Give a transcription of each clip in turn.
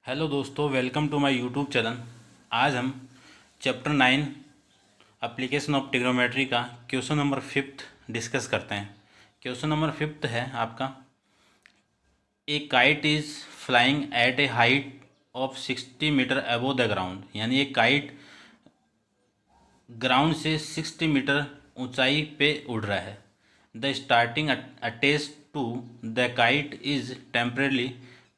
Hello दोस्तों, welcome to my YouTube channel. आज हम चैप्टर 9 एप्लीकेशन ऑफ ट्रिग्नोमेट्री का क्वेश्चन नंबर 5 डिस्कस करते हैं। क्वेश्चन नंबर 5 है आपका, a kite is flying at a height of 60 metre above the ground. यानी एक काइट ग्राउंड से 60 मीटर ऊंचाई पे उड़ रहा है। The starting attach to the kite is temporarily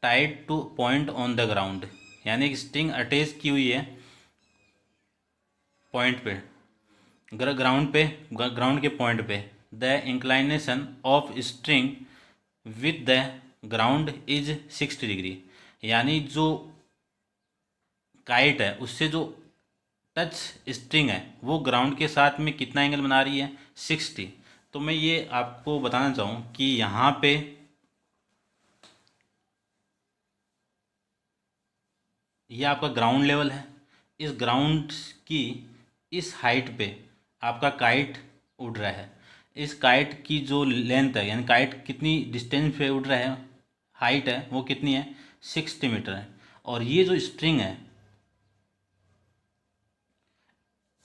tied to point on the ground. यानी एक स्ट्रिंग अटैच की हुई है पॉइंट पे, ग्राउंड के पॉइंट पे। The inclination of string with the ground is 60 degree. यानी जो काइट है उससे जो टच स्ट्रिंग है वो ग्राउंड के साथ में कितना एंगल बना रही है, 60। तो मैं ये आपको बताना चाहूँ कि यहाँ पे ये आपका ग्राउंड लेवल है। इस ग्राउंड की इस हाइट पे आपका काइट उड़ रहा है। इस काइट की जो लेंथ है, यानी काइट कितनी डिस्टेंस पे उड़ रहा है, हाइट है वो कितनी है, 60 मीटर है। और ये जो स्ट्रिंग है,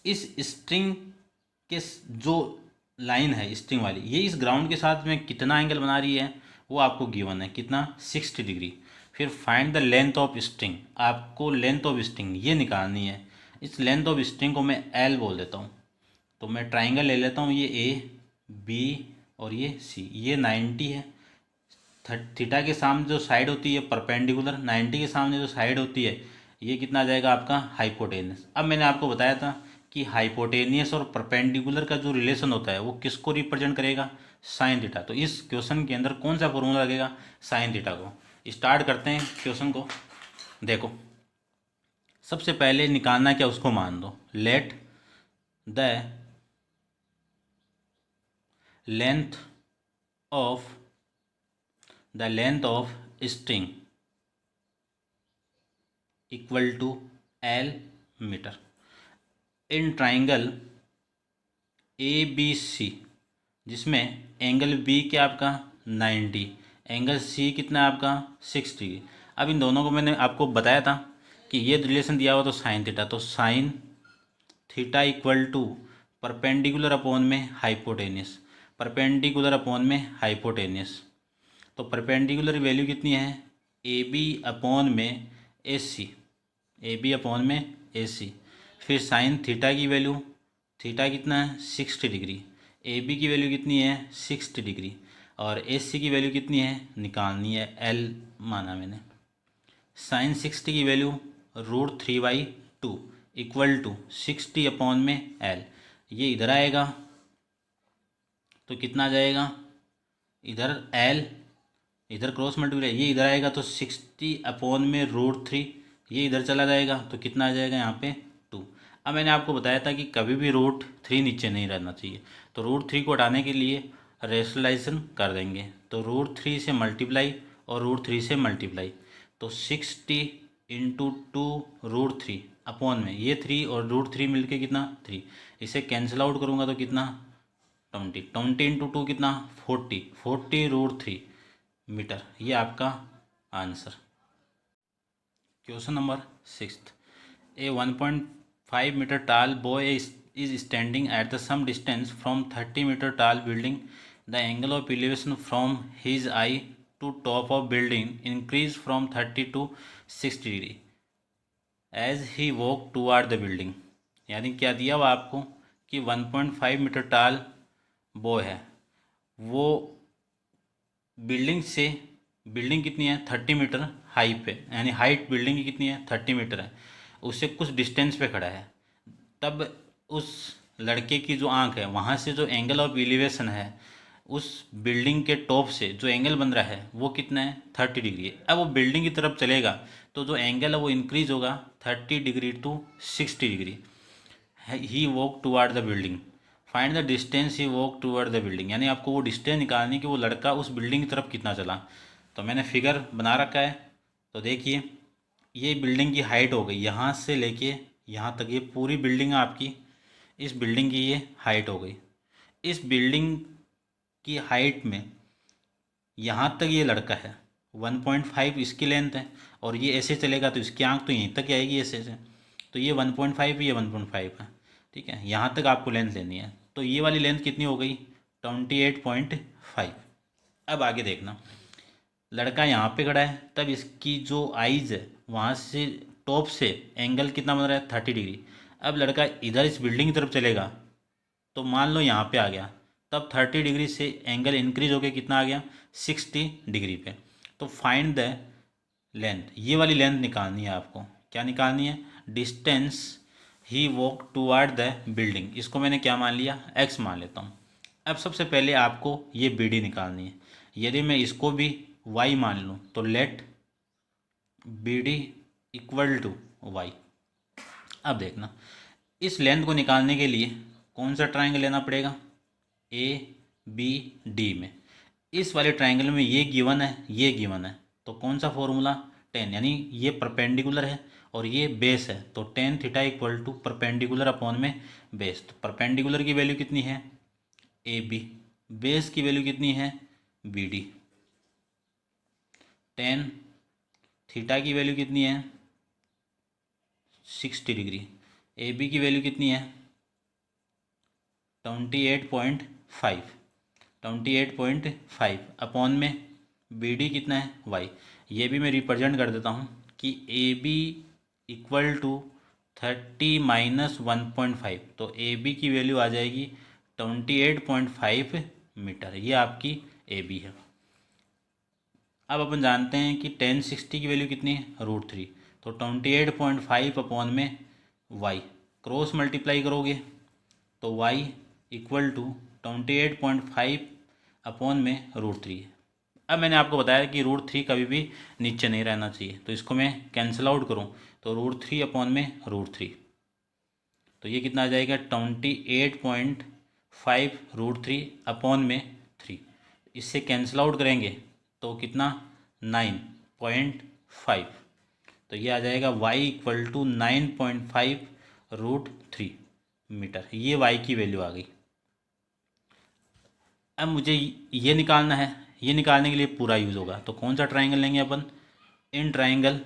इस स्ट्रिंग के जो लाइन है स्ट्रिंग वाली, ये इस ग्राउंड के साथ में कितना एंगल बना रही है वो आपको गिवन है, कितना, 60 डिग्री। फिर find the length of string, आपको लेंथ ऑफ स्ट्रिंग ये निकालनी है। इस लेंथ ऑफ स्ट्रिंग को मैं एल बोल देता हूँ। तो मैं ट्राइंगल ले लेता हूँ, ये ए बी और ये सी, ये 90 है। थीटा के सामने जो साइड होती है परपेंडिकुलर, 90 के सामने जो साइड होती है ये कितना आ जाएगा आपका, हाइपोटेनियस। अब मैंने आपको बताया था कि हाइपोटेनियस और परपेंडिकुलर का जो रिलेशन होता है वो किसको रिप्रेजेंट करेगा, साइन थीटा। तो इस क्वेश्चन के अंदर कौन सा फॉर्मूला लगेगा, साइन थीटा को। स्टार्ट करते हैं क्वेश्चन को। देखो, सबसे पहले निकालना क्या, उसको मान दो। Let the length of string equal to L metre in triangle A B C, जिसमें एंगल बी क्या आपका 90, एंगल सी कितना है आपका 60। अब इन दोनों को मैंने आपको बताया था कि ये रिलेशन दिया हुआ तो साइन थीटा, तो sine theta equal to perpendicular upon में हाइपोटेनियस, परपेंडिकुलर अपॉन में हाइपोटेनियस। तो परपेंडिकुलर वैल्यू कितनी है, ए बी अपॉन में ए सी, ए बी अपॉन में ए सी। फिर साइन थीटा की वैल्यू, थीटा कितना है 60 डिग्री, ए बी की वैल्यू कितनी है 60 डिग्री, और ए सी की वैल्यू कितनी है निकालनी है, एल माना मैंने। साइन 60 की वैल्यू √3/2 इक्वल टू 60 अपॉन में एल। ये इधर आएगा तो कितना आ जाएगा, इधर एल, इधर क्रॉस मल्टीप्लाई, ये इधर आएगा तो 60 अपॉन में √3, ये इधर चला जाएगा तो कितना आ जाएगा यहाँ पे 2। अब मैंने आपको बताया था कि कभी भी √3 नीचे नहीं रहना चाहिए। तो √3 को हटाने के लिए रेशनलाइजेशन कर देंगे, तो √3 से मल्टीप्लाई और √3 से मल्टीप्लाई, तो 60 इंटू 2 √3 अपॉन में ये 3 और √3 मिलके कितना 3। इसे कैंसिल आउट करूँगा तो कितना 20 इंटू 2 कितना 40 √3 मीटर। ये आपका answer. Question number 6, a 1.5 metre tall boy is standing at the some distance from 30 metre tall building. The angle of elevation from his eye to top of building increase from 30 to 60 degree as he walk toward the building. यानी क्या दिया हुआ आपको कि 1.5 metre tall boy है, वो building से, building कितनी है 30 मीटर हाई पे, यानी हाइट बिल्डिंग की कितनी है 30 मीटर है, उससे कुछ डिस्टेंस पे खड़ा है। तब उस लड़के की जो आंख है वहाँ से जो एंगल ऑफ एलिवेशन है उस बिल्डिंग के टॉप से जो एंगल बन रहा है वो कितना है 30 डिग्री है। अब वो बिल्डिंग की तरफ चलेगा तो जो एंगल है वो इंक्रीज होगा 30 degree to 60 degree. He walk toward the building, find the distance he walk toward the building. यानी आपको वो डिस्टेंस निकालनी कि वो लड़का उस बिल्डिंग की तरफ कितना चला। तो मैंने फिगर बना रखा है, तो देखिए ये बिल्डिंग की हाइट हो गई, यहाँ से लेके यहाँ तक ये पूरी बिल्डिंग है आपकी, इस बिल्डिंग की ये हाइट हो गई। इस बिल्डिंग की हाइट में यहाँ तक ये लड़का है 1.5 इसकी लेंथ है, और ये ऐसे चलेगा तो इसकी आंख तो यहीं तक आएगी ऐसे से। तो ये 1.5 ये 1.5 है, ठीक है, यहाँ तक आपको लेंथ लेनी है। तो ये वाली लेंथ कितनी हो गई, 28.5। अब आगे देखना, लड़का यहाँ पे खड़ा है, तब इसकी जो आइज़ है वहाँ से टॉप से एंगल कितना बन रहा है, 30 डिग्री। अब लड़का इधर इस बिल्डिंग की तरफ चलेगा, तो मान लो यहाँ पे आ गया, तब 30 डिग्री से एंगल इंक्रीज होके कितना आ गया, 60 डिग्री पे। तो फाइंड द लेंथ, ये वाली लेंथ निकालनी है आपको। क्या निकालनी है, distance he walk toward the building, इसको मैंने क्या मान लिया, x मान लेता हूँ। अब सबसे पहले आपको ये BD निकालनी है। यदि मैं इसको भी y मान लूँ तो let BD equal to y। अब देखना, इस लेंथ को निकालने के लिए कौन सा ट्राइंगल लेना पड़ेगा, ABD में। इस वाले ट्राइंगल में ये गिवन है, ये गिवन है, तो कौन सा फॉर्मूला, टेन, यानी ये परपेंडिकुलर है और ये बेस है, तो tan theta equal to perpendicular upon में बेस। तो परपेंडिकुलर की वैल्यू कितनी है, AB, बेस की वैल्यू कितनी है, BD। टेन थीटा की वैल्यू कितनी है, 60 डिग्री। AB की वैल्यू कितनी है, 28.5 अपॉन में BD कितना है, y। ये भी मैं रिप्रेजेंट कर देता हूँ कि AB इक्वल टू 30 माइनस 1.5, तो AB की वैल्यू आ जाएगी 28.5 मीटर। ये आपकी AB है। अब अपन जानते हैं कि tan 60 की वैल्यू कितनी है, √3, तो 28.5 अपॉन में y, क्रॉस मल्टीप्लाई करोगे तो y इक्वल टू 28.5 अपॉन में √3। अब मैंने आपको बताया कि √3 कभी भी नीचे नहीं रहना चाहिए, तो इसको मैं कैंसिल आउट करूँ तो √3 अपॉन में √3, तो ये कितना आ जाएगा, 28.5 √3 अपॉन में 3। इससे कैंसिल आउट करेंगे तो कितना, 9.5, तो ये आ जाएगा y इक्वल टू 9.5 √3 मीटर। ये y की वैल्यू आ गई। अब मुझे ये निकालना है, ये निकालने के लिए पूरा यूज़ होगा, तो कौन सा ट्राइंगल लेंगे अपन, इन ट्राइंगल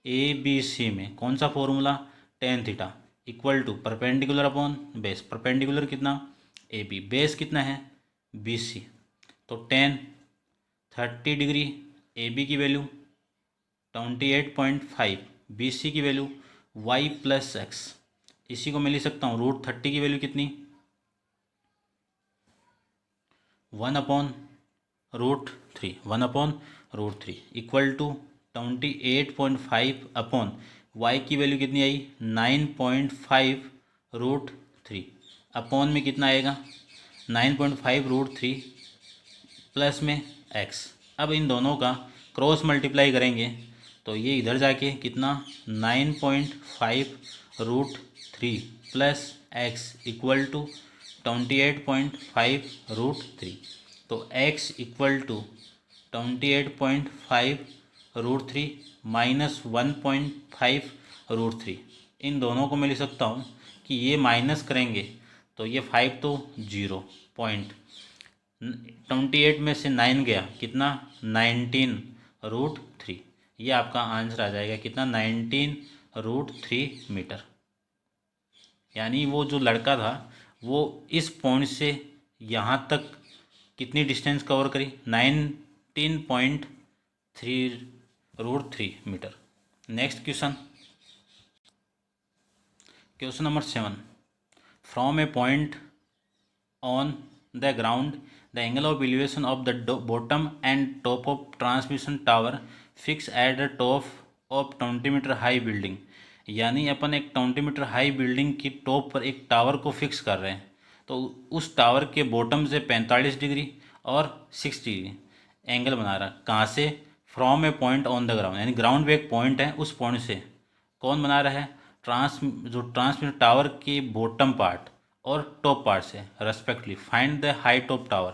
ABC में कौन सा formula, tan theta equal to perpendicular upon base. Perpendicular कितना, AB, बेस कितना है, BC, तो टेन 30 डिग्री, AB की वैल्यू 28.5, BC की वैल्यू y प्लस x। इसी को मैं लिख सकता हूँ, √30 की वैल्यू कितनी, 1/√3 इक्वल टू 28.5 अपॉन y की वैल्यू कितनी आई, 9.5 √3 अपॉन में कितना आएगा, 9.5 √3 प्लस में x। अब इन दोनों का क्रॉस मल्टीप्लाई करेंगे तो ये इधर जाके कितना, 9.5 √3 प्लस x इक्वल टू 28.5 √3, तो x इक्वल टू 28.5 √3 माइनस 1.5 √3। इन दोनों को मैं लिख सकता हूँ कि ये माइनस करेंगे तो ये 5 तो 0.28 में से 9 गया, कितना, 19 √3। ये आपका आंसर आ जाएगा कितना, 19 √3 मीटर। यानी वो जो लड़का था वो इस पॉइंट से यहाँ तक कितनी डिस्टेंस कवर करी, 19.3 √3 मीटर। Next question, question number 7, from a point on the ground the angle of elevation of the bottom and top of transmission tower fix at the top of 20 metre high building. यानी अपन एक 20 metre high building की top पर एक tower को fix कर रहे हैं, तो उस टावर के बॉटम से 45 डिग्री और 60 डिग्री एंगल बना रहा है। कहाँ से, from a point on the ground, यानी ग्राउंड पे एक पॉइंट है, उस पॉइंट से कौन बना रहा है, ट्रांसमिशन टावर के बॉटम पार्ट और टॉप पार्ट से respectively. Find the height of tower.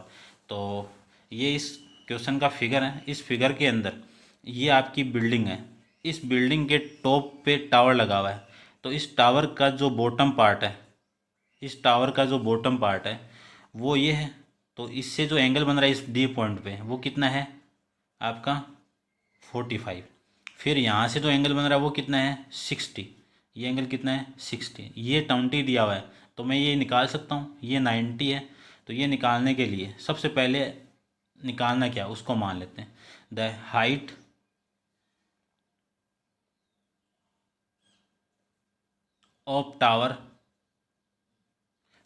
तो ये इस क्वेश्चन का फिगर है। इस फिगर के अंदर ये आपकी बिल्डिंग है, इस बिल्डिंग के टॉप पे टावर लगा हुआ है, तो इस टावर का जो बॉटम पार्ट है, इस टावर का जो बॉटम पार्ट है वो ये है। तो इससे जो एंगल बन रहा है इस डी पॉइंट पे वो कितना है आपका 45। फिर यहाँ से जो एंगल बन रहा है वो कितना है 60, ये एंगल कितना है 60, ये 20 दिया हुआ है तो मैं ये निकाल सकता हूँ, ये 90 है। तो ये निकालने के लिए सबसे पहले निकालना क्या उसको मान लेते हैं, the height of tower,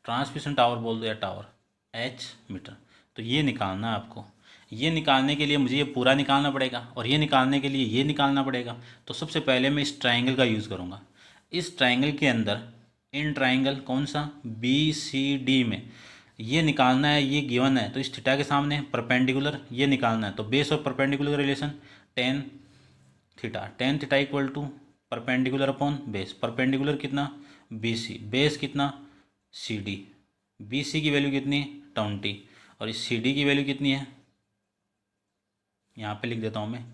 transmission tower बोल दो या टावर, h मीटर। तो ये निकालना है आपको। ये निकालने के लिए मुझे ये पूरा निकालना पड़ेगा और ये निकालने के लिए ये निकालना पड़ेगा। तो सबसे पहले मैं इस ट्राइंगल का यूज़ करूँगा। इस ट्राइंगल के अंदर इन ट्राइंगल कौन सा BCD में ये निकालना है, ये गिवन है तो इस थीटा के सामने परपेंडिकुलर ये निकालना है। तो बेस और perpendicular relation tan theta equal to perpendicular upon base. Perpendicular कितना BC, बेस कितना CD, BC की वैल्यू कितनी 20 और इस CD की वैल्यू कितनी है, यहाँ पे लिख देता हूँ मैं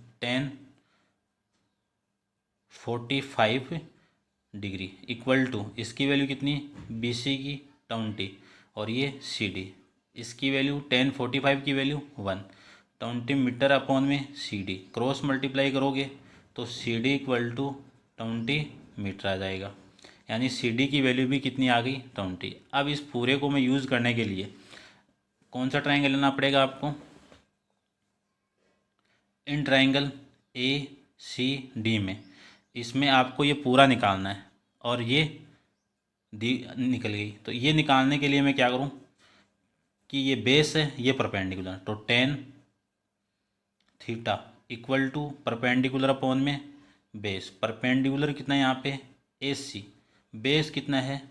1045 डिग्री इक्वल टू इसकी वैल्यू कितनी BC की 20 और ये CD, इसकी वैल्यू 1045 की वैल्यू 120 मीटर अपॉन में CD, क्रॉस मल्टीप्लाई करोगे तो CD इक्वल टू 20 मीटर आ जाएगा। यानी CD की वैल्यू भी कितनी आ गई 20। अब इस पूरे को मैं यूज़ करने के लिए कौन सा ट्राइंगल लेना पड़ेगा आपको, इन ट्राइंगल ACD में, इसमें आपको ये पूरा निकालना है और ये निकल गई। तो ये निकालने के लिए मैं क्या करूँ कि ये बेस है ये परपेंडिकुलर, तो 10 theta equal to perpendicular upon में बेस। परपेंडिकुलर कितना है यहाँ पे AC, बेस कितना है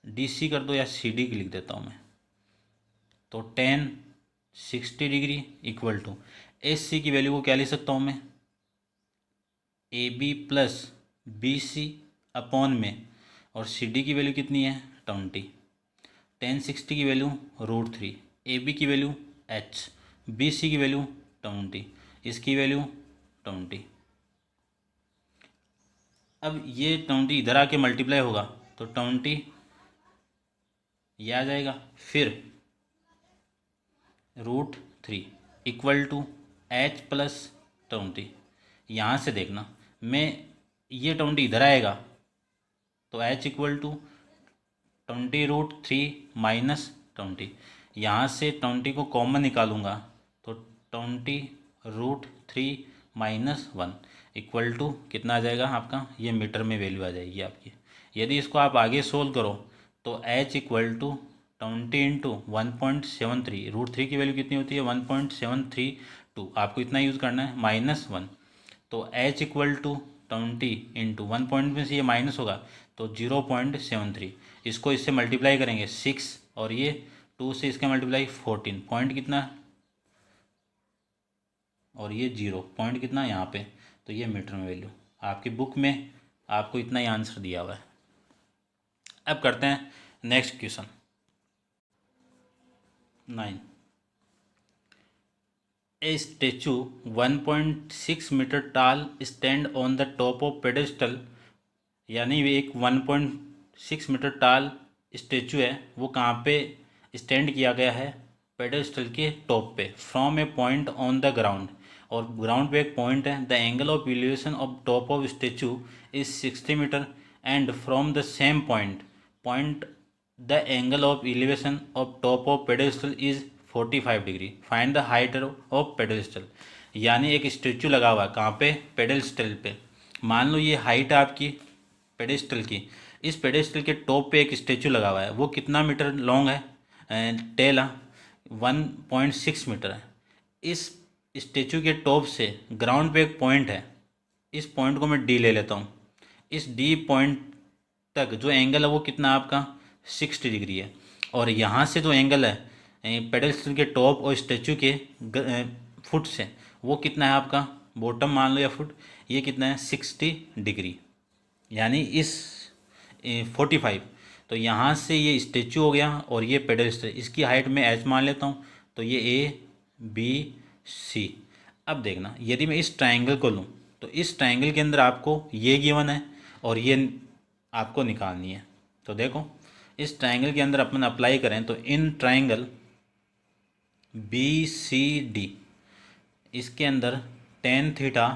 DC कर दो या CD की लिख देता हूँ मैं। तो 1060 डिग्री इक्वल टू AC की वैल्यू को क्या लिख सकता हूँ मैं AB प्लस BC अपॉन में, और CD की वैल्यू कितनी है 20। 1060 की वैल्यू √3, AB की वैल्यू H, BC की वैल्यू 20, इसकी वैल्यू 20। अब ये 20 इधर आके मल्टीप्लाई होगा तो 20 ये आ जाएगा, फिर √3 इक्वल टू H प्लस 20। यहाँ से देखना मैं ये 20 इधर आएगा तो H इक्वल टू 20√3 माइनस 20। यहाँ से 20 को कॉमन निकालूंगा तो 20√3 माइनस 1 इक्वल टू कितना आ जाएगा आपका, ये मीटर में वैल्यू आ जाएगी आपकी। यदि इसको आप आगे सोल्व करो तो H इक्वल टू 20 इंटू 1.73, √3 की वैल्यू कितनी होती है 1.732, आपको इतना यूज़ करना है माइनस 1। तो H equal to 20 into 1 point में से ये माइनस होगा तो 0.73, इसको इससे मल्टीप्लाई करेंगे 6 और ये 2 से इसका मल्टीप्लाई 14, पॉइंट कितना और ये 0 पॉइंट कितना यहाँ पे, तो ये मीटर में वैल्यू आपकी बुक में आपको इतना ही आंसर दिया हुआ है। अब करते हैं नेक्स्ट क्वेश्चन 9। ए स्टेचू 1.6 मीटर टाल stand on the top of pedestal, यानी एक 1.6 मीटर टाल स्टेचू है वो कहाँ पे स्टैंड किया गया है पेडेस्टल के टॉप पे, from a point on the ground, और ग्राउंड पे एक पॉइंट है। The angle of elevation of top of statue is 60 metre and from the same point the angle of elevation of top of pedestal is 45 degree, find the height of pedestal. यानी एक statue लगा हुआ है कहाँ पे pedestal पे, मान लो ये हाइट है आपकी पेडेस्टल की, इस पेडेस्टल के टॉप पे एक स्टेचू लगा हुआ है, वो कितना मीटर लॉन्ग है टेल 1.6 मीटर है। इस स्टेचू के टॉप से ग्राउंड पे एक पॉइंट है, इस पॉइंट को मैं D ले लेता हूँ। इस D पॉइंट तक जो एंगल है वो कितना आपका 60 डिग्री है, और यहाँ से जो एंगल है पेडेस्टल के टॉप और स्टेचू के फुट से वो कितना है आपका बॉटम मान लो या फुट, ये कितना है 60 डिग्री, यानी इस 45। तो यहाँ से ये स्टेचू हो गया और ये पेडेस्टल, इसकी हाइट मैं H मान लेता हूँ, तो ये ABC। अब देखना यदि मैं इस ट्राइंगल को लूँ तो इस ट्राइंगल के अंदर आपको ये गिवन है और ये आपको निकालनी है। तो देखो इस ट्राइंगल के अंदर अपन अप्लाई करें तो इन ट्राइंगल BCD, इसके अंदर tan theta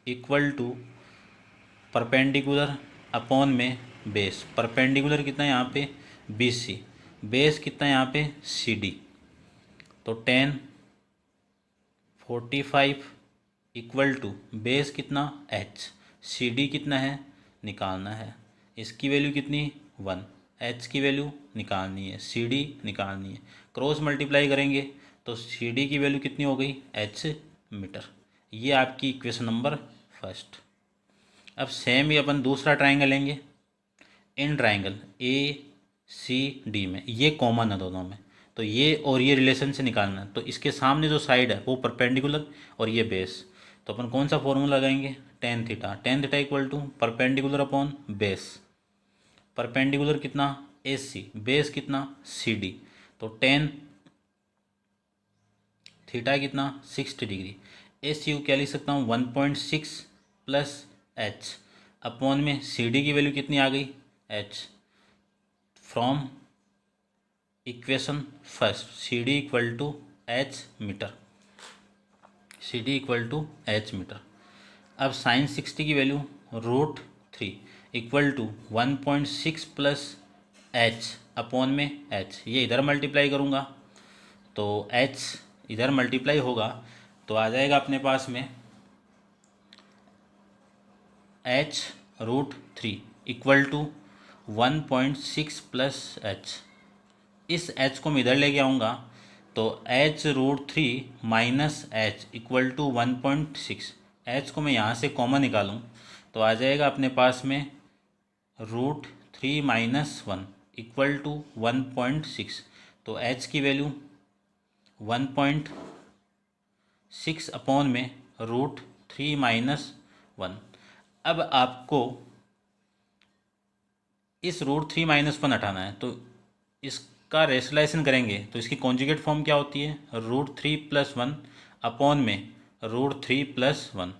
equal to perpendicular upon में बेस। परपेंडिकुलर कितना है यहाँ पे BC, बेस कितना है यहाँ पे CD। तो टेन 45 इक्वल टू बेस कितना H, CD कितना है निकालना है। इसकी वैल्यू कितनी 1, H की वैल्यू निकालनी है, CD निकालनी है। क्रॉस मल्टीप्लाई करेंगे तो CD की वैल्यू कितनी हो गई H मीटर। ये आपकी इक्वेशन नंबर फर्स्ट। अब सेम ही अपन दूसरा ट्राइंगल लेंगे। इन ट्राइंगल ACD में ये कॉमन है दोनों में, तो ये और ये रिलेशन से निकालना है। तो इसके सामने जो साइड है वो परपेंडिकुलर और ये बेस, तो अपन कौन सा फॉर्मूला लगाएंगे tan theta equal to perpendicular upon base. Perpendicular कितना AC, बेस कितना CD। तो टेन थीटा कितना 60 डिग्री। AC को क्या लिख सकता हूँ 1.6 प्लस H अपॉन में CD की वैल्यू कितनी आ गई H। From equation first CD equal to H metre, CD equal to H metre. अब साइन 60 की value √3 equal to 1.6 plus H upon में H। ये इधर मल्टीप्लाई करूँगा तो H इधर मल्टीप्लाई होगा तो आ जाएगा अपने पास में H √3 equal to 1.6 plus H। इस H को मैं इधर लेके आऊँगा तो H √3 minus H equal to 1.6। H को मैं यहाँ से कॉमन निकालूँ तो आ जाएगा अपने पास में √3 माइनस 1 इक्वल टू 1.6। तो H की वैल्यू 1.6 अपॉन में √3 माइनस 1। अब आपको इस √3 माइनस 1 हटाना है, तो इसका रेशनलाइजेशन करेंगे तो इसकी कॉन्जुगेट फॉर्म क्या होती है √3 प्लस 1 अपॉन में √3 प्लस 1।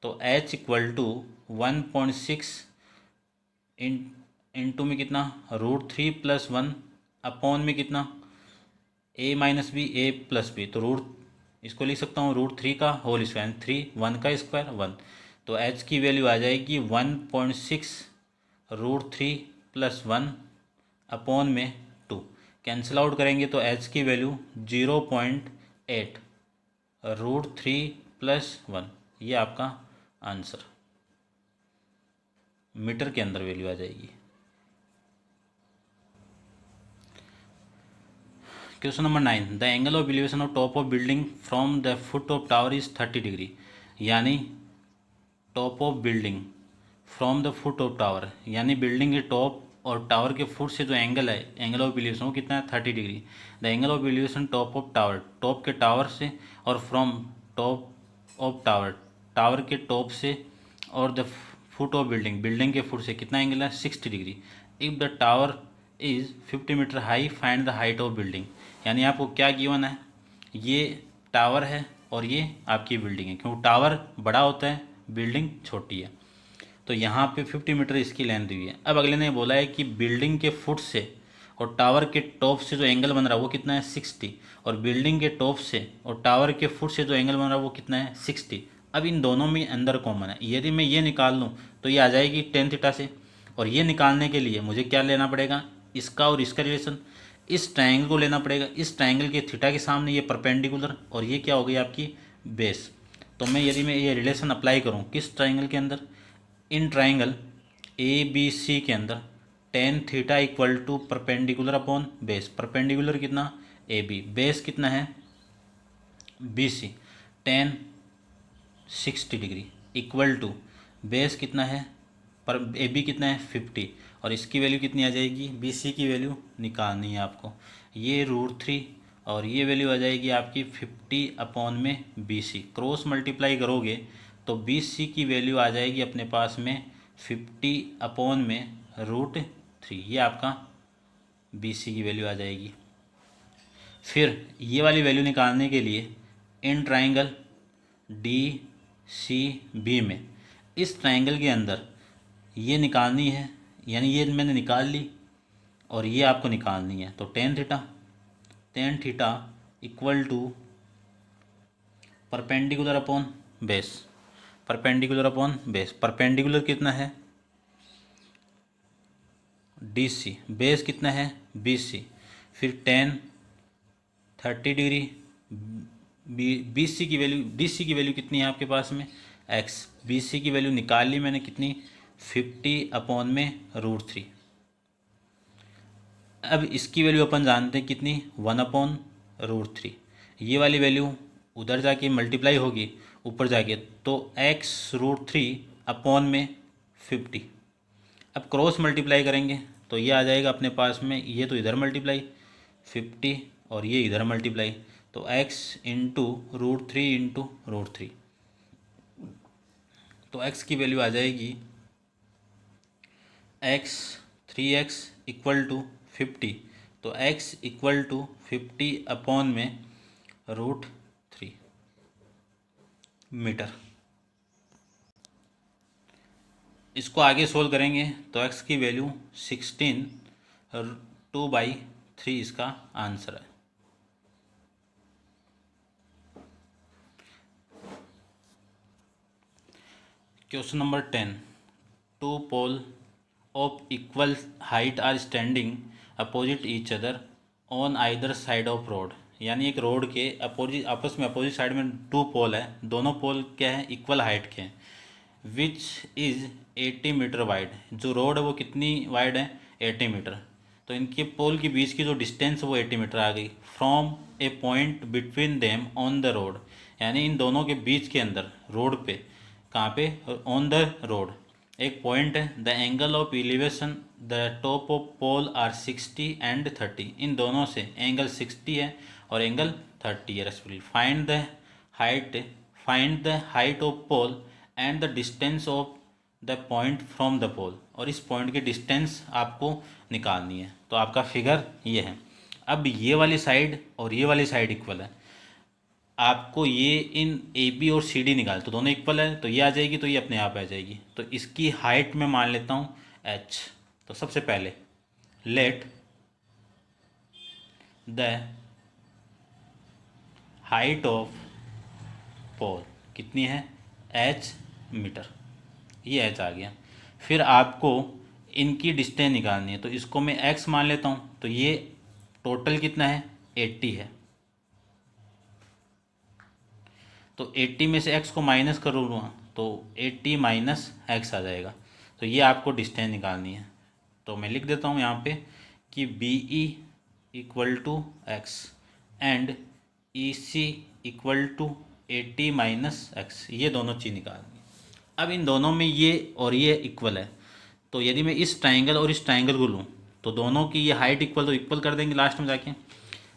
तो H इक्वल टू 1.6 इंटू में कितना √3 प्लस 1 अपॉन में कितना A minus B A plus B. तो इसको लिख सकता हूँ √3 का होल स्क्वायर 3, 1 का स्क्वायर 1। तो H की वैल्यू आ जाएगी 1.6 √3 प्लस 1 अपॉन में 2। कैंसिल आउट करेंगे तो H की वैल्यू 0.8 √3 प्लस 1। ये आपका आंसर मीटर के अंदर वैल्यू आ जाएगी। Question number 9, the angle of elevation of top of building from the foot of tower is 30 degree. यानी top of building from the foot of tower, यानी building के top और टावर के foot से जो एंगल है एंगल ऑफ एलिवेशन वो कितना है 30 degree. The angle of elevation top of tower, top के टावर से और from top of tower, tower के टॉप से और the foot of building, building के फुट से कितना एंगल है 60 degree. If the tower is 50 metre high find the height of building. यानी आपको क्या गिवन है, ये टावर है और ये आपकी बिल्डिंग है, क्योंकि टावर बड़ा होता है बिल्डिंग छोटी है। तो यहाँ पे 50 मीटर इसकी लेंथ दी हुई है। अब अगले ने बोला है कि बिल्डिंग के फुट से और टावर के टॉप से जो एंगल बन रहा है वो कितना है 60, और बिल्डिंग के टॉप से और टावर के फुट से जो एंगल बन रहा है वो कितना है 60। अब इन दोनों में अंदर कॉमन है, यदि मैं ये निकाल लूँ तो ये आ जाएगी टेन थीटा से। और ये निकालने के लिए मुझे क्या लेना पड़ेगा, इसका और इसका रिलेशन, इस ट्रायंगल को लेना पड़ेगा। इस ट्रायंगल के थीटा के सामने ये परपेंडिकुलर और ये क्या हो गई आपकी बेस। तो मैं यदि मैं ये रिलेशन अप्लाई करूँ किस ट्रायंगल के अंदर, इन ट्रायंगल ABC के अंदर tan theta equal to perpendicular upon base. Perpendicular कितना AB, बेस कितना है BC, tan 60 degree equal to base कितना है पर AB कितना है 50, और इसकी वैल्यू कितनी आ जाएगी BC की वैल्यू निकालनी है आपको। ये √3 और ये वैल्यू आ जाएगी आपकी 50 अपॉन में BC। क्रॉस मल्टीप्लाई करोगे तो BC की वैल्यू आ जाएगी अपने पास में 50 अपॉन में √3। ये आपका BC की वैल्यू आ जाएगी। फिर ये वाली वैल्यू निकालने के लिए इन ट्रायंगल DCB में इस ट्रायंगल के अंदर ये निकालनी है, यानी ये मैंने निकाल ली और ये आपको निकालनी है। तो tan theta equal to perpendicular upon base. Perpendicular upon base. Perpendicular कितना है DC, बेस कितना है BC, फिर टेन 30 डिग्री, BC की वैल्यू, DC की वैल्यू कितनी है आपके पास में X, BC की वैल्यू निकाल ली मैंने कितनी 50 अपॉन में √3। अब इसकी वैल्यू अपन जानते हैं कितनी 1 अपॉन √3। ये वाली वैल्यू उधर जाके मल्टीप्लाई होगी ऊपर जाके, तो x √3 अपॉन में 50। अब क्रॉस मल्टीप्लाई करेंगे तो ये आ जाएगा अपने पास में, ये तो इधर मल्टीप्लाई 50 और ये इधर मल्टीप्लाई, तो x इंटू √3 इंटू √3, तो x की वैल्यू आ जाएगी x 3x इक्वल टू 50, तो x इक्वल टू 50 अपॉन में √3 मीटर। इसको आगे सोल्व करेंगे तो x की वैल्यू 16, 2/3 इसका आंसर है। Question number 10, 2 pole of equal height are standing opposite each other on either side of road. यानी एक रोड के अपोजिट, आपस में अपोजिट साइड में 2 पोल है, दोनों पोल क्या है इक्वल हाइट के हैं, विच इज़ 80 मीटर वाइड। जो रोड है वो कितनी वाइड है 80 मीटर, तो इनके पोल के बीच की जो डिस्टेंस वो 80 मीटर आ गई। From a point between them on the road, यानी इन दोनों के बीच के अंदर रोड पे, कहाँ पे ऑन द रोड एक पॉइंट है। The angle of elevation the top of pole are 60 and 30, इन दोनों से एंगल 60 है और एंगल 30 है respectively. Find the height of pole and the distance of the point from the pole, और इस पॉइंट की डिस्टेंस आपको निकालनी है। तो आपका फिगर ये है। अब ये वाली साइड और ये वाली साइड इक्वल है, आपको ये इन AB और CD निकाल, तो दोनों इक्वल है तो ये आ जाएगी, तो ये अपने आप आ जाएगी। तो इसकी हाइट में मान लेता हूँ h। तो सबसे पहले लेट द हाइट ऑफ पोल कितनी है h मीटर, ये h आ गया। फिर आपको इनकी डिस्टेंस निकालनी है, तो इसको मैं x मान लेता हूँ, तो ये टोटल कितना है 80 है, तो 80 में से x को माइनस करूँगा तो 80 माइनस x आ जाएगा। तो ये आपको डिस्टेंस निकालनी है, तो मैं लिख देता हूँ यहाँ पे कि BE equal to x and EC equal to 80 minus x, ये दोनों चीज़ निकालनी है। अब इन दोनों में ये और ये इक्वल है, तो यदि मैं इस ट्राइंगल और इस ट्राइंगल को लूँ तो दोनों की ये हाइट इक्वल, तो इक्वल कर देंगे लास्ट में जाके,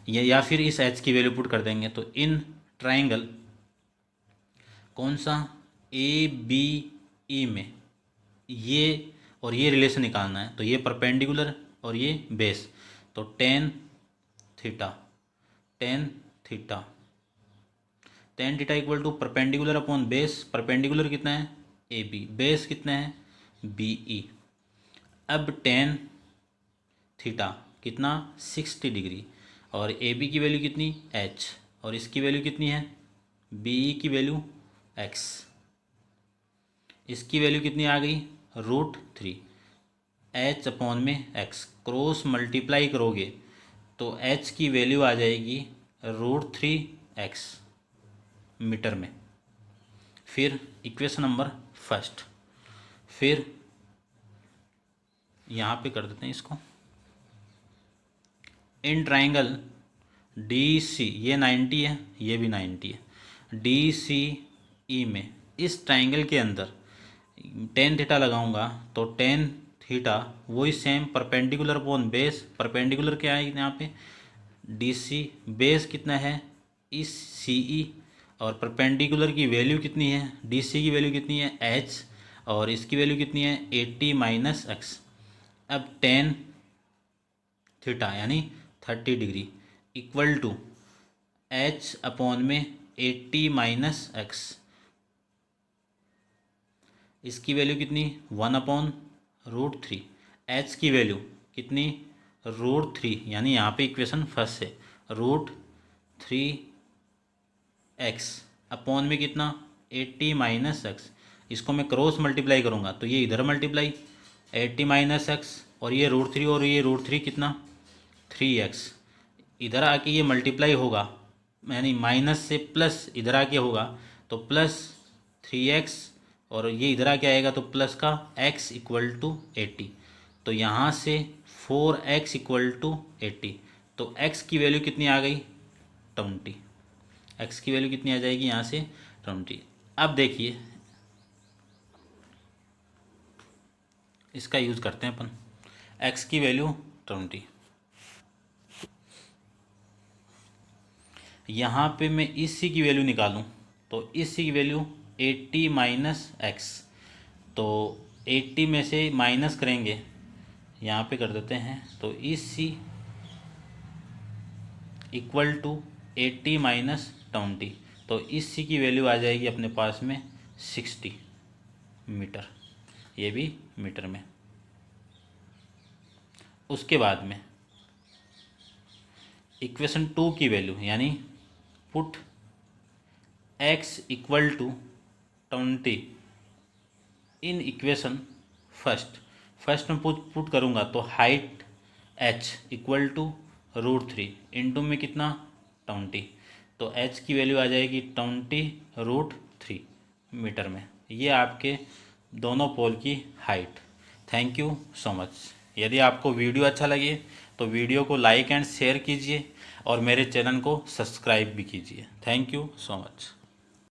ये या फिर इस h की वैल्यू पुट कर देंगे। तो इन ट्राइंगल कौन सा ABE में ये और ये रिलेशन निकालना है, तो ये परपेंडिकुलर और ये बेस, तो tan theta equal to perpendicular upon base. Perpendicular कितना है AB, बेस कितना है BE। अब टेन थीटा कितना 60 डिग्री, और AB की वैल्यू कितनी h, और इसकी वैल्यू कितनी है BE की वैल्यू x, इसकी वैल्यू कितनी आ गई √3, h अपॉन में x, क्रॉस मल्टीप्लाई करोगे तो h की वैल्यू आ जाएगी √3x मीटर में। फिर इक्वेशन नंबर फर्स्ट, फिर यहाँ पे कर देते हैं इसको, इन ट्राइंगल DC, ये 90 है ये भी 90 है, DCE में इस ट्राइंगल के अंदर टेन थीटा लगाऊंगा तो टेन थीटा वही same perpendicular upon base. Perpendicular क्या है यहाँ पे DC, बेस कितना है इस CE, और परपेंडिकुलर की वैल्यू कितनी है DC की वैल्यू कितनी है h, और इसकी वैल्यू कितनी है 80 माइनस x। अब टेन थीटा यानी 30 degree equal to h upon में 80 माइनस x, इसकी वैल्यू कितनी 1 अपॉन √3, h की वैल्यू कितनी √3, यानी यहाँ पे इक्वेशन फर्स्ट है √3x अपॉन में कितना 80 माइनस x, इसको मैं क्रॉस मल्टीप्लाई करूँगा तो ये इधर मल्टीप्लाई 80 माइनस एक्स, और ये √3 और ये √3 कितना 3x, इधर आके ये मल्टीप्लाई होगा, यानी माइनस से प्लस इधर आके होगा तो प्लस 3x, और ये इधर आके आएगा तो प्लस का x इक्वल टू 80। तो यहाँ से 4x इक्वल टू 80, तो x की वैल्यू कितनी आ गई 20। x की वैल्यू कितनी आ जाएगी यहाँ से 20। अब देखिए इसका यूज़ करते हैं अपन, x की वैल्यू 20, यहाँ पे मैं इस c की वैल्यू निकालूं तो इस c की वैल्यू 80 माइनस एक्स, तो 80 में से माइनस करेंगे, यहाँ पे कर देते हैं, तो इस c इक्वल टू 80 माइनस 20, तो इस c की वैल्यू आ जाएगी अपने पास में 60 मीटर, ये भी मीटर में। उसके बाद में इक्वेशन 2 की वैल्यू, यानी put x equal to 20 in equation first में पुट करूँगा तो height h equal to √3 into में कितना 20, तो h की वैल्यू आ जाएगी 20√3 मीटर में। ये आपके दोनों पोल की height. Thank you so much. यदि आपको वीडियो अच्छा लगे तो वीडियो को लाइक एंड शेयर कीजिए और मेरे चैनल को सब्सक्राइब भी कीजिए। Thank you so much.